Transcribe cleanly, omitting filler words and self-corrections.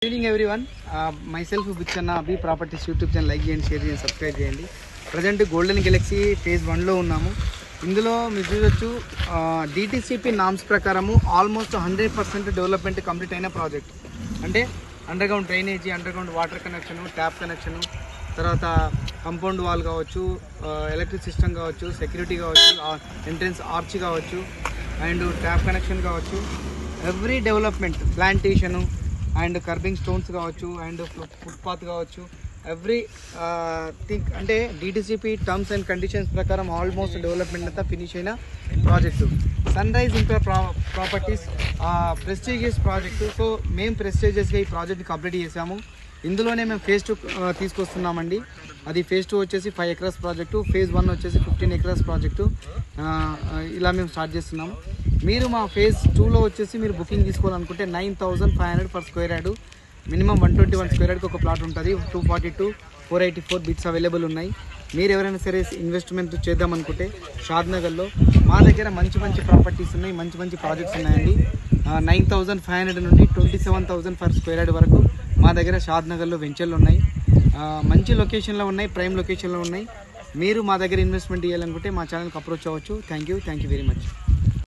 Good evening everyone. My self Buchanna Abhi properties YouTube channel like చేయండి, share చేయండి, subscribe చేయండి. Present golden Galaxy phase 1లో ఉన్నాము. ఇందులో మీరు చూడొచ్చు డిటిసిపి నామ్స్ ప్రకారము ఆల్మోస్ట్ 100% డెవలప్మెంట్ కంప్లీట్ అయిన ప్రాజెక్ట్. అంటే underground drainage, underground water connection, tap connection, తర్వాత కంపౌండ్ వాల్ కావచ్చు, ఎలక్ట్రిక్ సిస్టమ్ కావచ్చు, సెక్యూరిటీ కావచ్చు, ఎంట్రన్స్ ఆర్చ్ కావచ్చు, అండ్ ట్యాప్ కనెక్షన్ కావచ్చు, every development, plantation and kerbing stones కావచ్చు, అండ్ ఫుట్పాత్ కావచ్చు, ఎవ్రీ థింక్ అంటే డిటిసిపి టర్మ్స్ అండ్ కండిషన్స్ ప్రకారం ఆల్మోస్ట్ డెవలప్మెంట్ అంతా ఫినిష్ అయిన project. Sun rise empire properties prestigious project. So మేము ప్రెస్టీజియస్గా ఈ ప్రాజెక్ట్ని కంప్లీట్ చేసాము. ఇందులోనే మేము ఫేజ్ 2 తీసుకొస్తున్నామండి. అది ఫేజ్ 2 వచ్చేసి 5 ఎకరాస్ ప్రాజెక్టు, ఫేజ్ 1 వచ్చేసి 15 ఎకరాస్ ప్రాజెక్టు. ఇలా మేము స్టార్ట్ చేస్తున్నాము. మీరు మా ఫేజ్ 2లో వచ్చేసి మీరు బుకింగ్ తీసుకోవాలనుకుంటే 9,500 per square yard, minimum 121 square యార్డ్కి ఒక ప్లాట్ ఉంటుంది. 242, 484 బిట్స్ అవైలబుల్ ఉన్నాయి. మీరు ఎవరైనా సరే ఇన్వెస్ట్మెంట్ చేద్దామనుకుంటే షాద్నగర్లో మా దగ్గర మంచి మంచి ప్రాపర్టీస్ ఉన్నాయి, మంచి మంచి ప్రాజెక్ట్స్ ఉన్నాయండి. 9,500 నుండి 27,000 పర్ స్క్వేర్ యార్డ్ వరకు మా దగ్గర షాద్నగర్లో వెంచర్లు ఉన్నాయి. మంచి లొకేషన్లో ఉన్నాయి, ప్రైమ్ లొకేషన్లో ఉన్నాయి. మీరు మా దగ్గర ఇన్వెస్ట్మెంట్ చేయాలనుకుంటే మా ఛానల్కి అప్రోచ్ అవ్వచ్చు. Thank you very much.